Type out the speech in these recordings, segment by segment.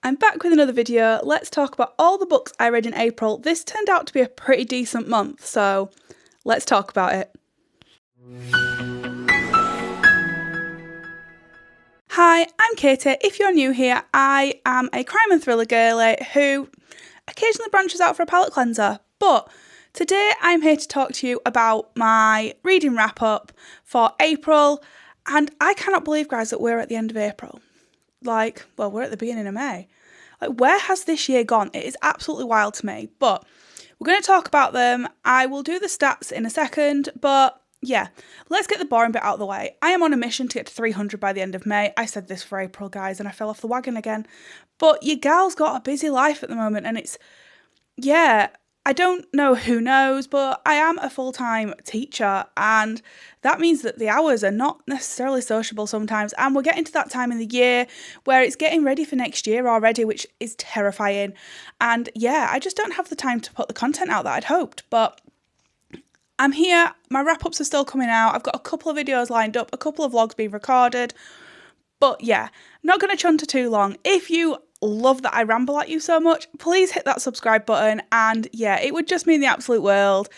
I'm back with another video. Let's talk about all the books I read in April. This turned out to be a pretty decent month, so let's talk about it. Hi, I'm Katie. If you're new here, I am a crime and thriller girly who occasionally branches out for a palate cleanser, but today I'm here to talk to you about my reading wrap up for April, and I cannot believe, guys, that we're at the end of April. We're at the beginning of May. Where has this year gone? It is absolutely wild to me, but we're going to talk about them. I will do the stats in a second, but yeah, let's get the boring bit out of the way. I am on a mission to get to 300 by the end of May. I said this for April, guys, and I fell off the wagon again. But your gal's got a busy life at the moment, and I don't know who knows, but I am a full-time teacher, and that means that the hours are not necessarily sociable sometimes, and we're getting to that time in the year where it's getting ready for next year already, which is terrifying. And yeah, I just don't have the time to put the content out that I'd hoped, but I'm here. My wrap-ups are still coming out. I've got a couple of videos lined up, a couple of vlogs being recorded, but yeah, not going to chunter too long. If you love that I ramble at you so much, please hit that subscribe button, and yeah, it would just mean the absolute world.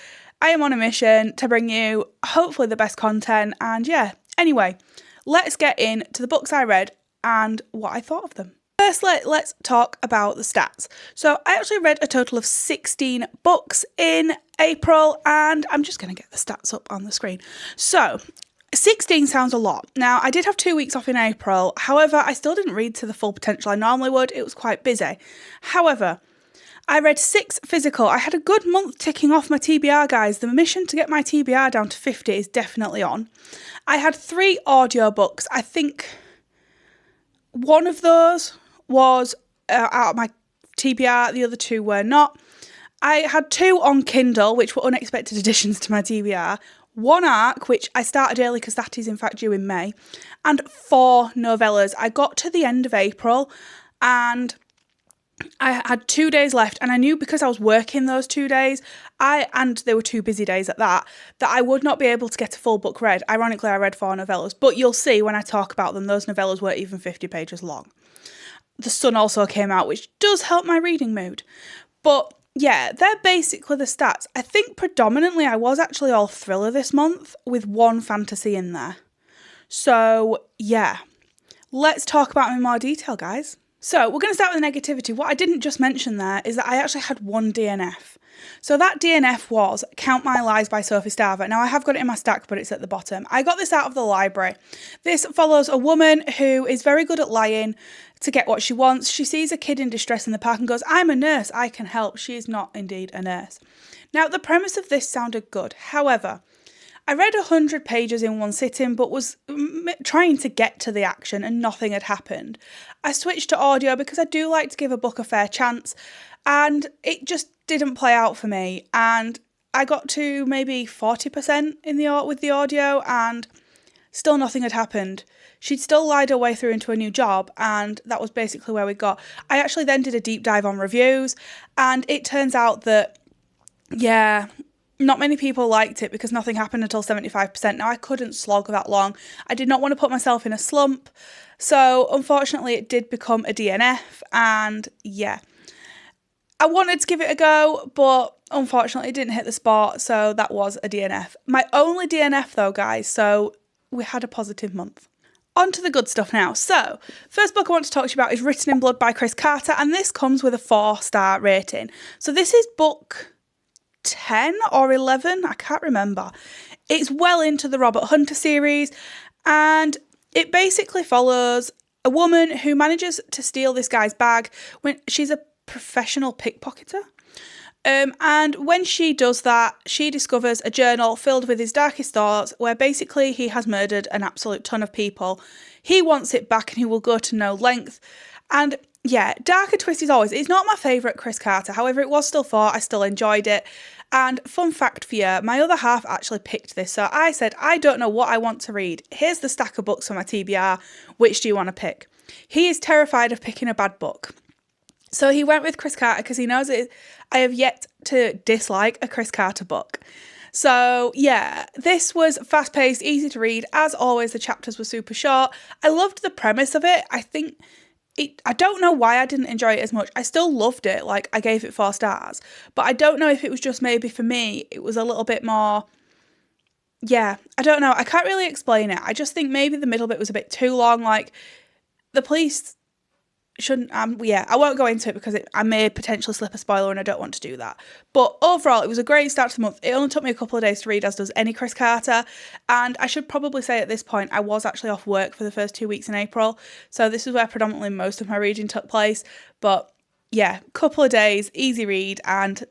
I am on a mission to bring you hopefully the best content, and yeah, anyway, let's get into the books I read and what I thought of them. Firstly, let's talk about the stats. So I actually read a total of 16 books in April, and I'm just going to get the stats up on the screen. So 16 sounds a lot. Now, I did have 2 weeks off in April. However, I still didn't read to the full potential I normally would. It was quite busy. However, I read 6 physical. I had a good month ticking off my TBR, guys. The mission to get my TBR down to 50 is definitely on. I had 3 audiobooks. I think one of those was out of my TBR. The other 2 were not. I had 2 on Kindle, which were unexpected additions to my TBR. 1 ARC, which I started early because that is in fact due in May, and 4 novellas. I got to the end of April and I had 2 days left, and I knew because I was working those 2 days, and they were 2 busy days at that I would not be able to get a full book read. Ironically, I read 4 novellas, but you'll see when I talk about them, those novellas weren't even 50 pages long. The Sun also came out, which does help my reading mood. But yeah, they're basically the stats. I think predominantly I was actually all thriller this month with 1 fantasy in there. So yeah, let's talk about them in more detail, guys. So we're going to start with the negativity. What I didn't just mention there is that I actually had 1 DNF. So that DNF was Count My Lies by Sophie Starver. Now I have got it in my stack, but it's at the bottom. I got this out of the library. This follows a woman who is very good at lying to get what she wants. She sees a kid in distress in the park and goes, "I'm a nurse, I can help." She is not indeed a nurse. Now the premise of this sounded good. However, I read 100 pages in one sitting, but was trying to get to the action and nothing had happened. I switched to audio because I do like to give a book a fair chance, and it just didn't play out for me. And I got to maybe 40% with the audio, and still nothing had happened. She'd still lied her way through into a new job, and that was basically where we got. I actually then did a deep dive on reviews, and it turns out that, yeah, not many people liked it because nothing happened until 75%. Now, I couldn't slog that long. I did not want to put myself in a slump. So, unfortunately, it did become a DNF. And yeah, I wanted to give it a go, but unfortunately, it didn't hit the spot. So, that was a DNF. My only DNF, though, guys. So, we had a positive month. On to the good stuff now. So, first book I want to talk to you about is Written in Blood by Chris Carter. And this comes with a 4-star rating. So, this is book 10 or 11, I can't remember. It's well into the Robert Hunter series, and it basically follows a woman who manages to steal this guy's bag when she's a professional pickpocketer. And when she does that, she discovers a journal filled with his darkest thoughts, where basically he has murdered an absolute ton of people. He wants it back and he will go to no length. And yeah, darker twist as always. It's not my favourite Chris Carter, however, it was still 4. I still enjoyed it. And fun fact for you, my other half actually picked this. So I said, I don't know what I want to read. Here's the stack of books for my TBR. Which do you want to pick? He is terrified of picking a bad book. So he went with Chris Carter because he knows I have yet to dislike a Chris Carter book. So yeah, this was fast-paced, easy to read. As always, the chapters were super short. I loved the premise of it. I think I don't know why I didn't enjoy it as much. I still loved it. Like, I gave it 4 stars. But I don't know if it was just maybe for me, it was a little bit more... Yeah, I don't know. I can't really explain it. I just think maybe the middle bit was a bit too long. Like, the police shouldn't... I won't go into it because I may potentially slip a spoiler and I don't want to do that. But overall, it was a great start to the month. It only took me a couple of days to read, as does any Chris Carter. And I should probably say at this point, I was actually off work for the first 2 weeks in April. So this is where predominantly most of my reading took place. But yeah, couple of days, easy read. And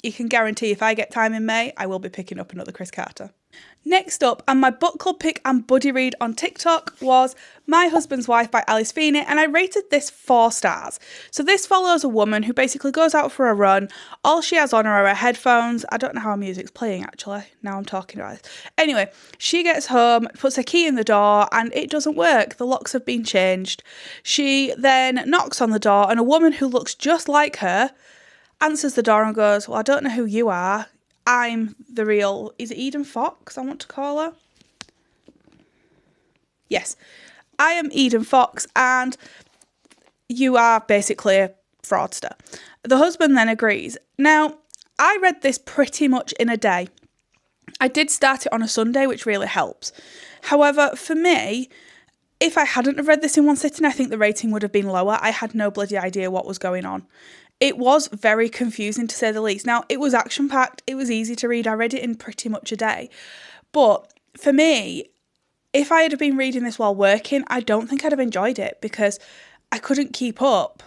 you can guarantee if I get time in May, I will be picking up another Chris Carter. Next up, and my book club pick and buddy read on TikTok, was My Husband's Wife by Alice Feeney, and I rated this 4 stars. So this follows a woman who basically goes out for a run. All she has on are her headphones. I don't know how her music's playing, actually. Now I'm talking about it. Anyway, she gets home, puts her key in the door, and it doesn't work. The locks have been changed. She then knocks on the door, and a woman who looks just like her answers the door and goes, well, I don't know who you are. I'm the real, is it Eden Fox I want to call her? Yes, I am Eden Fox and you are basically a fraudster. The husband then agrees. Now, I read this pretty much in a day. I did start it on a Sunday, which really helps. However, for me, if I hadn't have read this in one sitting, I think the rating would have been lower. I had no bloody idea what was going on. It was very confusing, to say the least. Now, it was action-packed. It was easy to read. I read it in pretty much a day. But for me, if I had been reading this while working, I don't think I'd have enjoyed it because I couldn't keep up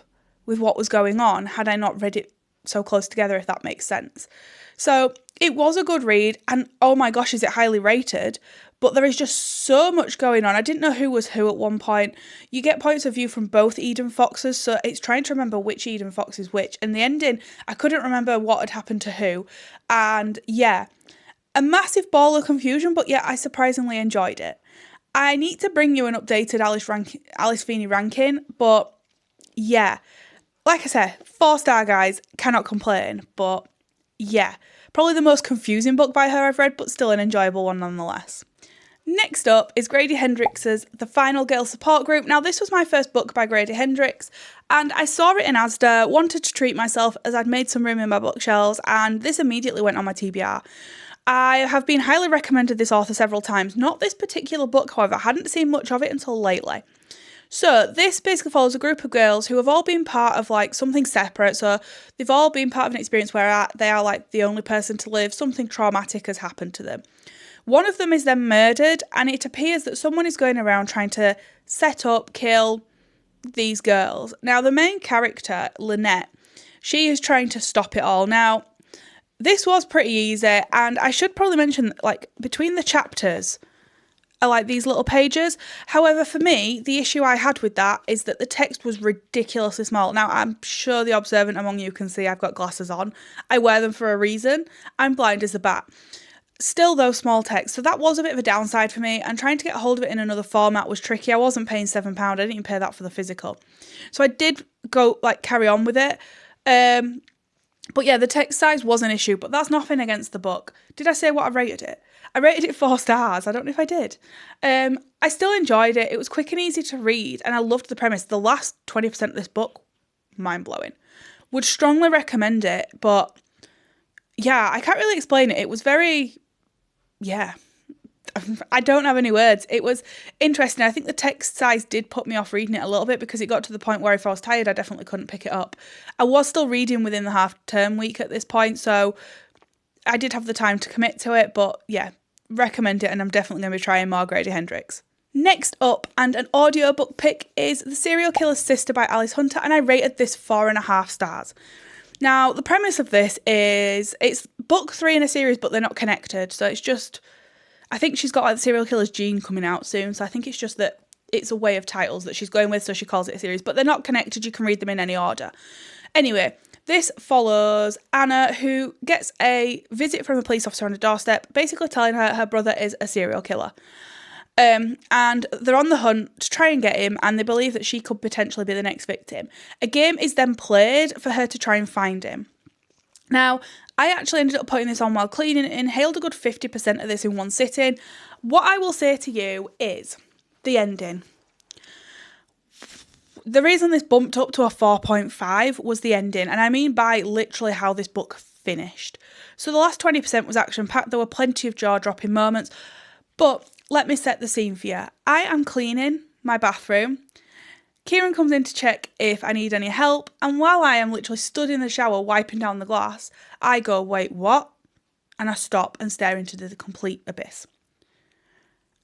with what was going on had I not read it so close together, if that makes sense. So it was a good read, and oh my gosh, is it highly rated? But there is just so much going on. I didn't know who was who at one point. You get points of view from both Eden Foxes, so it's trying to remember which Eden Fox is which. And the ending, I couldn't remember what had happened to who. And yeah, a massive ball of confusion, but yeah, I surprisingly enjoyed it. I need to bring you an updated Alice Feeney ranking, but yeah, like I said, 4-star guys, cannot complain, but yeah, probably the most confusing book by her I've read, but still an enjoyable one nonetheless. Next up is Grady Hendrix's The Final Girl Support Group. Now, this was my first book by Grady Hendrix, and I saw it in Asda, wanted to treat myself as I'd made some room in my bookshelves, and this immediately went on my TBR. I have been highly recommended this author several times. Not this particular book, however. I hadn't seen much of it until lately. So this basically follows a group of girls who have all been part of like something separate. So they've all been part of an experience where they are like the only person to live. Something traumatic has happened to them. One of them is then murdered, and it appears that someone is going around trying to set up, kill these girls. Now, the main character, Lynette, she is trying to stop it all. Now, this was pretty easy, and I should probably mention, like, between the chapters are like these little pages. However, for me, the issue I had with that is that the text was ridiculously small. Now, I'm sure the observant among you can see I've got glasses on. I wear them for a reason. I'm blind as a bat. Still, though, small text. So that was a bit of a downside for me, and trying to get hold of it in another format was tricky. I wasn't paying £7. I didn't even pay that for the physical. So I did go, like, carry on with it. But yeah, the text size was an issue, but that's nothing against the book. Did I say what I rated it? I rated it 4 stars. I don't know if I did. I still enjoyed it. It was quick and easy to read, and I loved the premise. The last 20% of this book, mind-blowing. Would strongly recommend it, but yeah, I can't really explain it. It was very... yeah, I don't have any words. It was interesting. I think the text size did put me off reading it a little bit because it got to the point where if I was tired, I definitely couldn't pick it up. I was still reading within the half-term week at this point, so I did have the time to commit to it, but yeah, recommend it, and I'm definitely going to be trying more Grady Hendrix. Next up, and an audiobook pick, is The Serial Killer's Sister by Alice Hunter, and I rated this 4.5 stars. Now, the premise of this is, it's book 3 in a series, but they're not connected. So it's just, I think she's got like the serial killer's gene coming out soon. So I think it's just that it's a way of titles that she's going with, so she calls it a series. But they're not connected, you can read them in any order. Anyway, this follows Anna, who gets a visit from a police officer on her doorstep, basically telling her her brother is a serial killer. And they're on the hunt to try and get him, and they believe that she could potentially be the next victim. A game is then played for her to try and find him. Now, I actually ended up putting this on while cleaning and inhaled a good 50% of this in one sitting. What I will say to you is the ending. The reason this bumped up to a 4.5 was the ending, and I mean by literally how this book finished. So the last 20% was action-packed. There were plenty of jaw-dropping moments, but let me set the scene for you. I am cleaning my bathroom. Kieran comes in to check if I need any help, and while I am literally stood in the shower wiping down the glass, I go, wait, what? And I stop and stare into the complete abyss.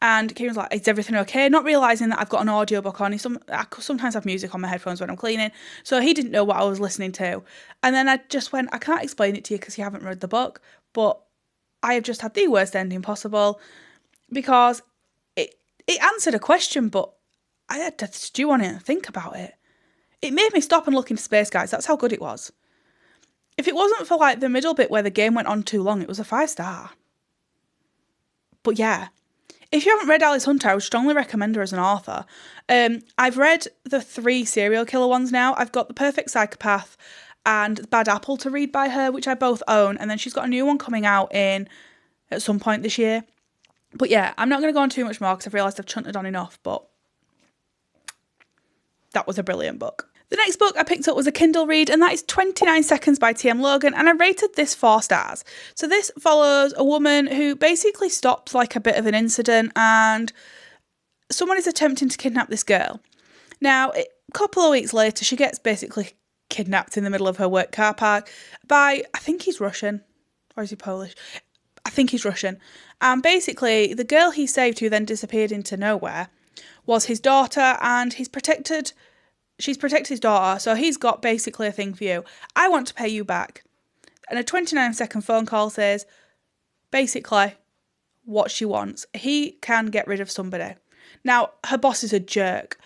And Kieran's like, is everything okay? Not realising that I've got an audiobook on. I sometimes have music on my headphones when I'm cleaning, so he didn't know what I was listening to. And then I just went, I can't explain it to you because you haven't read the book, but I have just had the worst ending possible because it answered a question, but I had to stew on it and think about it. It made me stop and look into space, guys. That's how good it was. If it wasn't for like the middle bit where the game went on too long, it was a 5-star. But yeah, if you haven't read Alice Hunter, I would strongly recommend her as an author. I've read the 3 serial killer ones now. I've got The Perfect Psychopath and Bad Apple to read by her, which I both own. And then she's got a new one coming out at some point this year. But yeah, I'm not going to go on too much more because I've realised I've chunted on enough, but that was a brilliant book. The next book I picked up was a Kindle read, and that is 29 Seconds by T.M. Logan, and I rated this 4 stars. So this follows a woman who basically stops like a bit of an incident, and someone is attempting to kidnap this girl. Now, a couple of weeks later, she gets basically kidnapped in the middle of her work car park by, I think he's Russian, or is he Polish? I think he's Russian. And basically, the girl he saved, who then disappeared into nowhere, was his daughter, and she's protected his daughter, so he's got basically a thing for you. I want to pay you back. And a 29-second phone call says, basically, what she wants. He can get rid of somebody. Now, her boss is a jerk.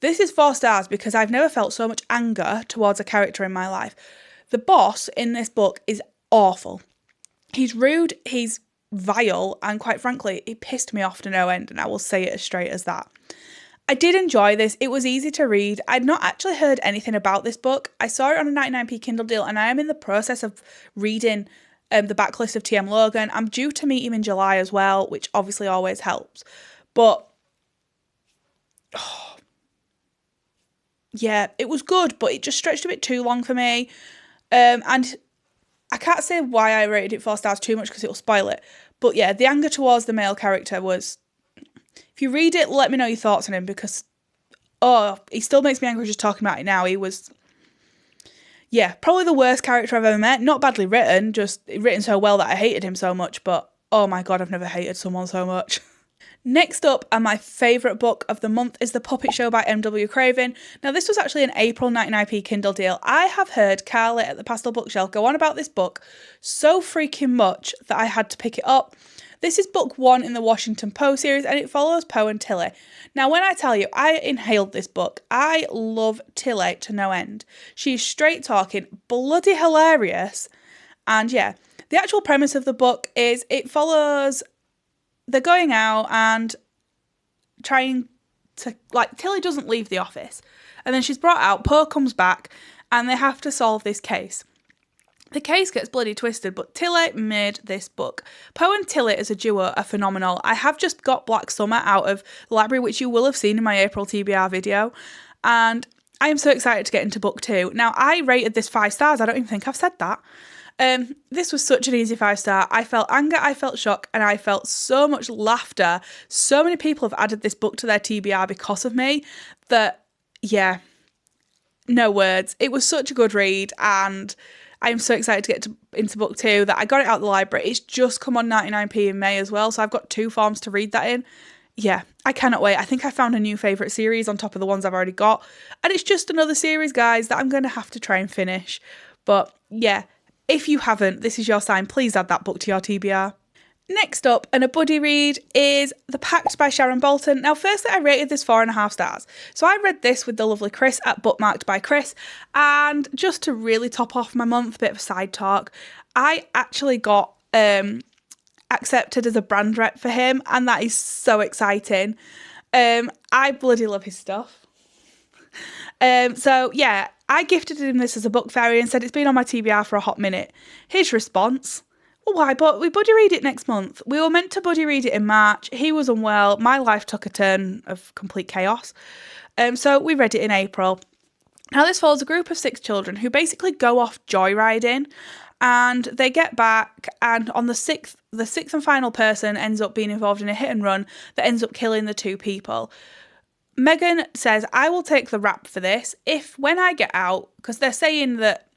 This is 4 stars because I've never felt so much anger towards a character in my life. The boss in this book is awful. He's rude, he's vile, and quite frankly, he pissed me off to no end, and I will say it as straight as that. I did enjoy this. It was easy to read. I'd not actually heard anything about this book. I saw it on a 99p Kindle deal, and I am in the process of reading the backlist of T.M. Logan. I'm due to meet him in July as well, which obviously always helps. But, yeah, it was good, but it just stretched a bit too long for me. And I can't say why I rated it 4 stars too much because it'll spoil it. But yeah, the anger towards the male character was... If you read it, let me know your thoughts on him because, he still makes me angry just talking about it now. He was, yeah, probably the worst character I've ever met. Not badly written, just written so well that I hated him so much, but oh my God, I've never hated someone so much. Next up, and my favourite book of the month, is The Puppet Show by M.W. Craven. Now, this was actually an April 99p Kindle deal. I have heard Carly at the Pastel Bookshelf go on about this book so freaking much that I had to pick it up. This is book 1 in the Washington Poe series, and it follows Poe and Tilly. Now, when I tell you, I inhaled this book. I love Tilly to no end. She's straight talking, bloody hilarious. And yeah, the actual premise of the book is it follows... They're going out and trying to... Tilly doesn't leave the office. And then she's brought out, Poe comes back, and they have to solve this case. The case gets bloody twisted, but Tilly made this book. Poe and Tilly as a duo are phenomenal. I have just got Black Summer out of the library, which you will have seen in my April TBR video, and I am so excited to get into book 2. Now, I rated this 5 stars. I don't even think I've said that. This was such an easy 5-star. I felt anger, I felt shock, and I felt so much laughter. So many people have added this book to their TBR because of me that, yeah, no words. It was such a good read, and... I am so excited to get into book 2 that I got it out of the library. It's just come on 99p in May as well, so I've got 2 forms to read that in. Yeah, I cannot wait. I think I found a new favourite series on top of the ones I've already got. And it's just another series, guys, that I'm going to have to try and finish. But yeah, if you haven't, this is your sign. Please add that book to your TBR. Next up, and a buddy read, is The Pact by Sharon Bolton. Now, firstly, I rated this 4.5 stars. So I read this with the lovely Chris at Bookmarked by Chris. And just to really top off my month, bit of a side talk, I actually got accepted as a brand rep for him. And that is so exciting. I bloody love his stuff. So, yeah, I gifted him this as a book fairy and said it's been on my TBR for a hot minute. His response... Oh, why? But we buddy read it next month. We were meant to buddy read it in March. He was unwell. My life took a turn of complete chaos. So we read it in April. Now this follows a group of 6 children who basically go off joyriding, and they get back, and on the sixth and final person ends up being involved in a hit and run that ends up killing the 2 people. Megan says, I will take the rap for this if when I get out, because they're saying that,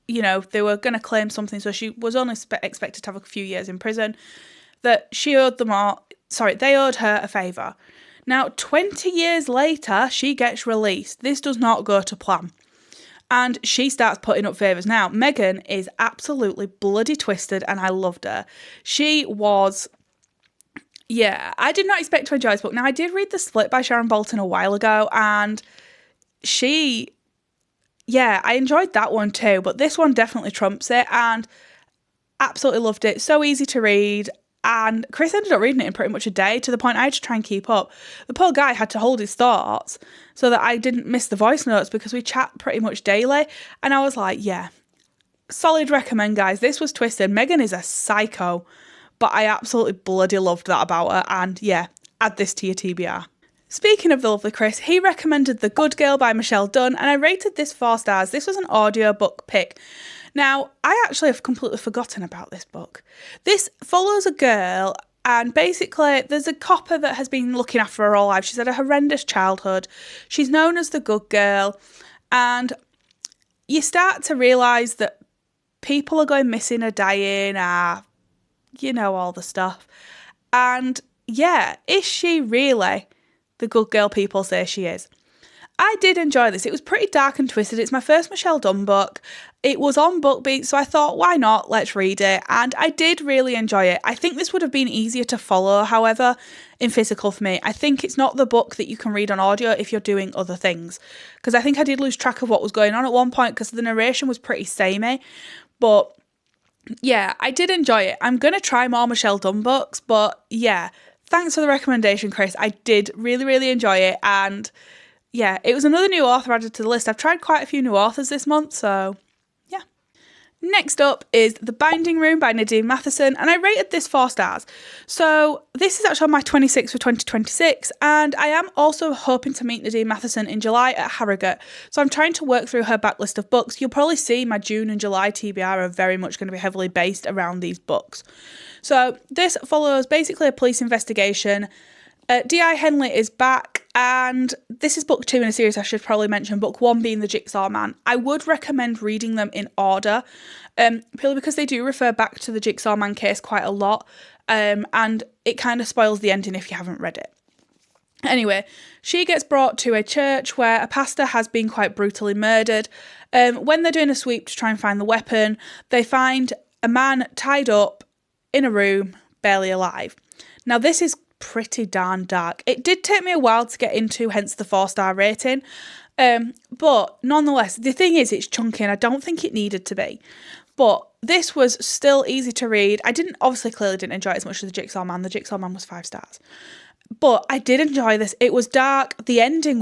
you know, they were going to claim something, so she was only expected to have a few years in prison, that she owed them all, they owed her a favour. Now, 20 years later, she gets released. This does not go to plan. And she starts putting up favours. Now, Megan is absolutely bloody twisted, and I loved her. She was... Yeah, I did not expect to enjoy this book. Now, I did read The Split by Sharon Bolton a while ago, and I enjoyed that one too, but this one definitely trumps it, and absolutely loved it. So easy to read, and Chris ended up reading it in pretty much a day, to the point I had to try and keep up. The poor guy had to hold his thoughts so that I didn't miss the voice notes, because we chat pretty much daily, and I was like, yeah, solid recommend, guys. This was twisted. Megan is a psycho, but I absolutely bloody loved that about her, and yeah, add this to your TBR. Speaking of the lovely Chris, he recommended The Good Girl by Michelle Dunn, and I rated this 4 stars. This was an audiobook pick. Now, I actually have completely forgotten about this book. This follows a girl, and basically there's a copper that has been looking after her all life. She's had a horrendous childhood. She's known as the good girl, and you start to realise that people are going missing or dying, you know, all the stuff. And yeah, is she really the good girl people say she is? I did enjoy this. It was pretty dark and twisted. It's my first Michelle Dunn book. It was on BookBeat, so I thought, why not? Let's read it. And I did really enjoy it. I think this would have been easier to follow, however, in physical for me. I think it's not the book that you can read on audio if you're doing other things, because I think I did lose track of what was going on at one point, because the narration was pretty samey. But yeah, I did enjoy it. I'm going to try more Michelle Dunn books, but yeah, thanks for the recommendation, Chris. I did really, really enjoy it, and yeah, it was another new author added to the list. I've tried quite a few new authors this month, so yeah. Next up is The Binding Room by Nadine Matheson, and I rated this 4 stars. So this is actually on my 26 for 2026, and I am also hoping to meet Nadine Matheson in July at Harrogate. So I'm trying to work through her backlist of books. You'll probably see my June and July TBR are very much going to be heavily based around these books. So this follows basically a police investigation. D.I. Henley is back, and this is book 2 in a series I should probably mention, book 1 being The Jigsaw Man. I would recommend reading them in order, purely because they do refer back to the Jigsaw Man case quite a lot, and it kind of spoils the ending if you haven't read it. Anyway, she gets brought to a church where a pastor has been quite brutally murdered. When they're doing a sweep to try and find the weapon, they find a man tied up in a room, barely alive. Now, this is pretty darn dark. It did take me a while to get into, hence the 4-star rating. But nonetheless, the thing is, it's chunky, and I don't think it needed to be. But this was still easy to read. I clearly didn't enjoy it as much as The Jigsaw Man. The Jigsaw Man was 5 stars. But I did enjoy this. It was dark. The ending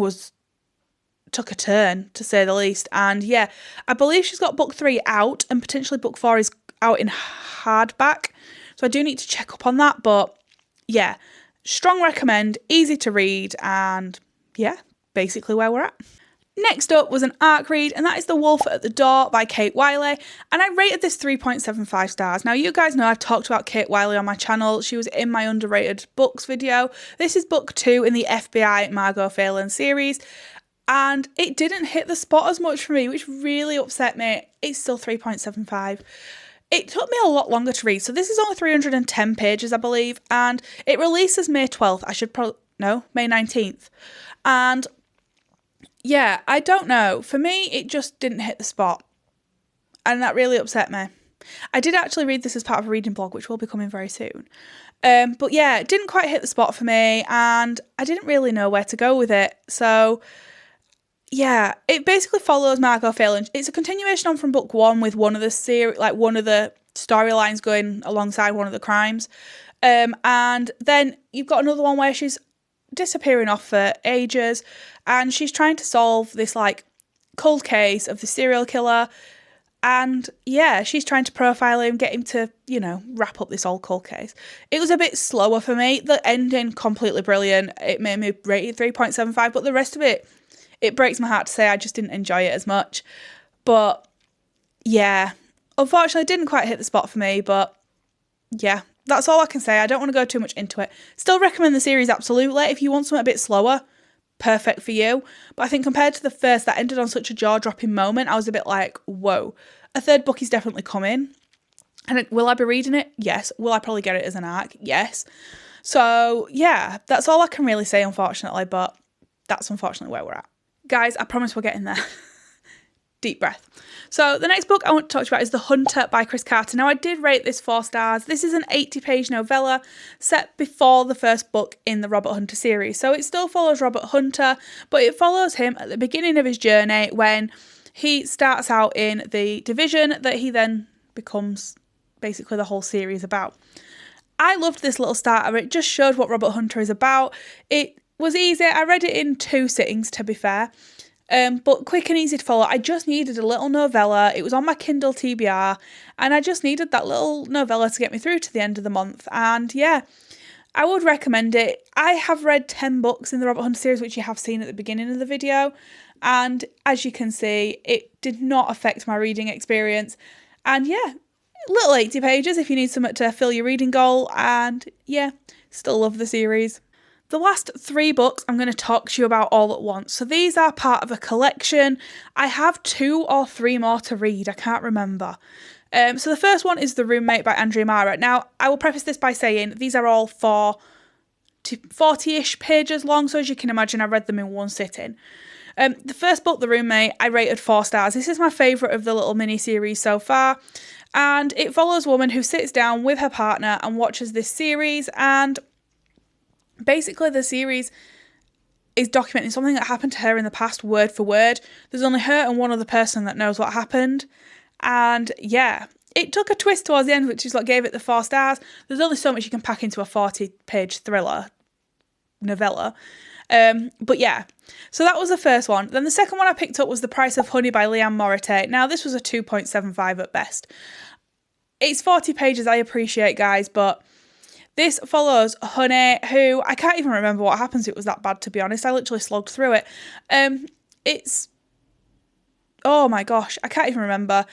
took a turn, to say the least. And yeah, I believe she's got book 3 out, and potentially book 4 is out in hardback. So I do need to check up on that. But yeah, strong recommend, easy to read, and yeah, basically where we're at. Next up was an ARC read, and that is The Wolf at the Door by Kate Wiley, and I rated this 3.75 stars. Now, you guys know I've talked about Kate Wiley on my channel. She was in my underrated books video. This is book 2 in the FBI Margot Phelan series, and it didn't hit the spot as much for me, which really upset me. It's still 3.75. It took me a lot longer to read. So this is only 310 pages, I believe, and it releases May 12th. May 19th. And yeah, I don't know. For me, it just didn't hit the spot, and that really upset me. I did actually read this as part of a reading blog, which will be coming very soon. But yeah, it didn't quite hit the spot for me, and I didn't really know where to go with it. So yeah, it basically follows Margot Phelan. It's a continuation on from book 1 with one of the storylines going alongside one of the crimes. And then you've got another one where she's disappearing off for ages, and she's trying to solve this cold case of the serial killer, And yeah, she's trying to profile him, get him to, you know, wrap up this whole cold case. It was a bit slower for me. The ending, completely brilliant. It made me rate it 3.75, but the rest of it, it breaks my heart to say I just didn't enjoy it as much. But yeah, unfortunately, it didn't quite hit the spot for me, but yeah, that's all I can say. I don't want to go too much into it. Still recommend the series, absolutely. If you want something a bit slower, perfect for you. But I think compared to the first that ended on such a jaw-dropping moment, I was a bit like, whoa. A third book is definitely coming. And will I be reading it? Yes. Will I probably get it as an arc? Yes. So yeah, that's all I can really say, unfortunately, but that's unfortunately where we're at. Guys, I promise we're getting there. Deep breath. So the next book I want to talk to you about is The Hunter by Chris Carter. Now, I did rate this 4 stars. This is an 80-page novella set before the first book in the Robert Hunter series. So it still follows Robert Hunter, but it follows him at the beginning of his journey when he starts out in the division that he then becomes basically the whole series about. I loved this little starter. It just showed what Robert Hunter is about. It was easy. I read it in 2 sittings, to be fair. But quick and easy to follow. I just needed a little novella. It was on my Kindle TBR, and I just needed that little novella to get me through to the end of the month. And yeah, I would recommend it. I have read 10 books in the Robert Hunter series, which you have seen at the beginning of the video. And as you can see, it did not affect my reading experience. And yeah, little 80 pages if you need something to fill your reading goal. And yeah, still love the series. The last 3 books I'm going to talk to you about all at once. So these are part of a collection. I have 2 or 3 more to read. I can't remember. So the first one is The Roommate by Andrea Mara. Now, I will preface this by saying these are all 4 to 40-ish pages long. So as you can imagine, I read them in one sitting. The first book, The Roommate, I rated 4 stars. This is my favourite of the little mini-series so far. And it follows a woman who sits down with her partner and watches this series, and basically the series is documenting something that happened to her in the past, word for word. There's only her and one other person that knows what happened. And yeah, it took a twist towards the end, which is what gave it the 4 stars. There's only so much you can pack into a 40-page thriller novella. But yeah, so that was the first one. Then the second one I picked up was The Price of Honey by Leanne Morite. Now, this was a 2.75 at best. It's 40 pages, I appreciate, guys, but this follows Honey, who I can't even remember what happens. It was that bad, to be honest. I literally slogged through it. Oh my gosh, I can't even remember.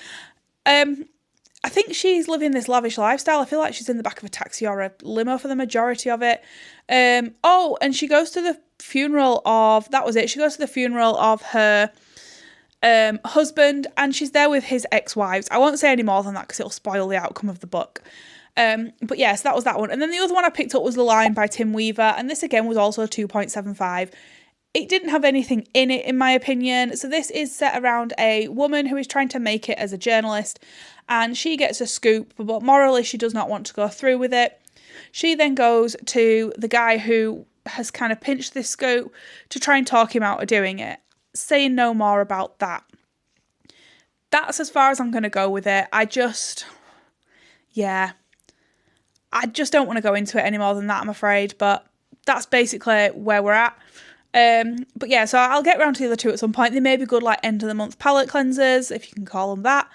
I think she's living this lavish lifestyle. I feel like she's in the back of a taxi or a limo for the majority of it. And she goes to the funeral of, that was it. She goes to the funeral of her husband, and she's there with his ex-wives. I won't say any more than that because it'll spoil the outcome of the book. But yes, that was that one. And then the other one I picked up was The Line by Tim Weaver, and this again was also 2.75. It didn't have anything in it, in my opinion. So this is set around a woman who is trying to make it as a journalist, and she gets a scoop, but morally she does not want to go through with it. She then goes to the guy who has kind of pinched this scoop to try and talk him out of doing it, saying no more about that. That's as far as I'm going to go with it. I just don't want to go into it any more than that, I'm afraid, but that's basically where we're at. But yeah, so I'll get around to the other 2 at some point. They may be good, like, end of the month palette cleansers, if you can call them that.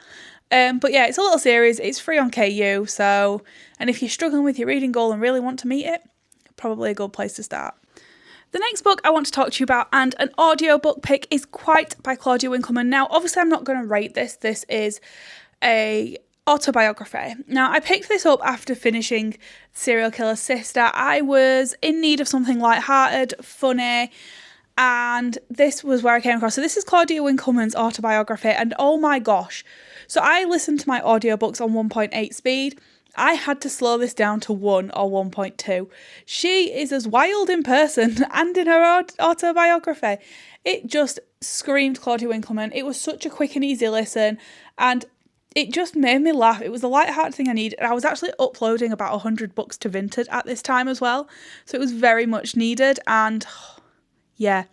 But yeah, it's a little series. It's free on KU, so, and if you're struggling with your reading goal and really want to meet it, probably a good place to start. The next book I want to talk to you about, and an audiobook pick, is Quite by Claudia Winkleman. Now, obviously I'm not going to rate this. This is a autobiography. Now, I picked this up after finishing Serial Killer's Sister. I was in need of something lighthearted, funny, and this was where I came across. So this is Claudia Winkleman's autobiography, and oh my gosh. So I listened to my audiobooks on 1.8 speed. I had to slow this down to 1 or 1.2. She is as wild in person and in her autobiography. It just screamed Claudia Winkleman. It was such a quick and easy listen, and it just made me laugh. It was the light-hearted thing I needed. I was actually uploading about 100 books to Vinted at this time as well, so it was very much needed, and yeah,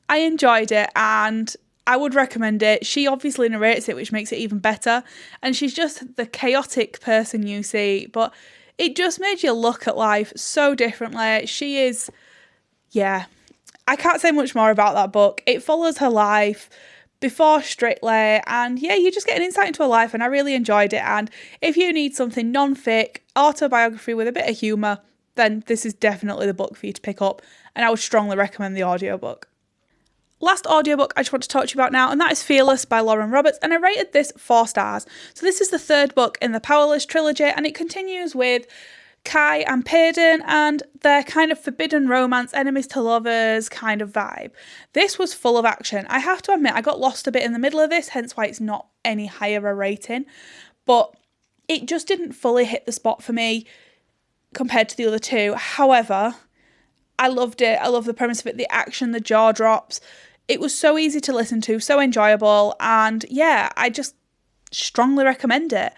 I enjoyed it, and I would recommend it. She obviously narrates it, which makes it even better, and she's just the chaotic person you see, but it just made you look at life so differently. She is, yeah, I can't say much more about that book. It follows her life before Strictly, and yeah, you just get an insight into her life, and I really enjoyed it. And if you need something non-fic, autobiography with a bit of humour, then this is definitely the book for you to pick up, and I would strongly recommend the audiobook. Last audiobook I just want to talk to you about now, and that is Fearless by Lauren Roberts, and I rated this 4 stars. So this is the 3rd book in the Powerless trilogy, and it continues with Kai and Payden and their kind of forbidden romance, enemies to lovers kind of vibe. This was full of action. I have to admit, I got lost a bit in the middle of this, hence why it's not any higher a rating, but it just didn't fully hit the spot for me compared to the other 2. However, I loved it. I love the premise of it, the action, the jaw drops. It was so easy to listen to, so enjoyable, and yeah, I just strongly recommend it.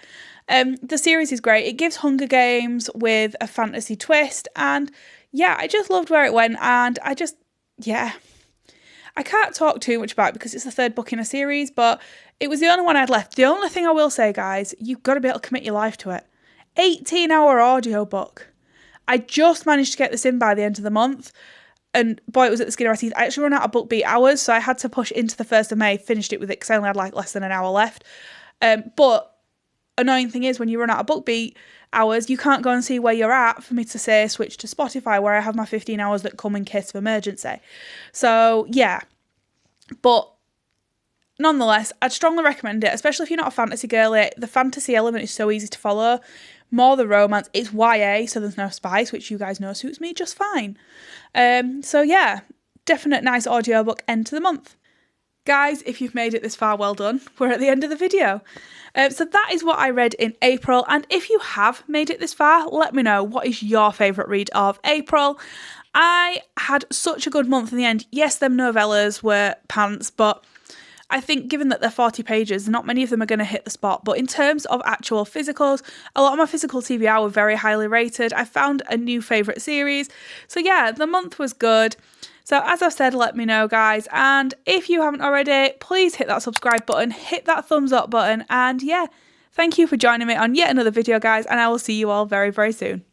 The series is great. It gives Hunger Games with a fantasy twist, and yeah, I just loved where it went, and I can't talk too much about it because it's the 3rd book in a series, but it was the only one I'd left. The only thing I will say, guys, you've got to be able to commit your life to it. 18-hour audiobook. I just managed to get this in by the end of the month, and boy, it was at the skin of my teeth. I actually ran out of book beat hours, so I had to push into the 1st of May, finished it with it because I only had like less than an hour left. But annoying thing is, when you run out of book beat hours, you can't go and see where you're at for me to say switch to Spotify, where I have my 15 hours that come in case of emergency. So yeah, but nonetheless, I'd strongly recommend it, especially if you're not a fantasy girly. The fantasy element is so easy to follow. More the romance. It's YA, so there's no spice, which you guys know suits me just fine. So yeah, definite nice audiobook end to the month. Guys, if you've made it this far, well done. We're at the end of the video. So that is what I read in April, and if you have made it this far, let me know, what is your favourite read of April? I had such a good month in the end. Yes, them novellas were pants, but I think given that they're 40 pages, not many of them are going to hit the spot. But in terms of actual physicals, a lot of my physical TBR were very highly rated. I found a new favourite series. So yeah, the month was good. So as I've said, let me know, guys. And if you haven't already, please hit that subscribe button, hit that thumbs up button. And yeah, thank you for joining me on yet another video, guys. And I will see you all very, very soon.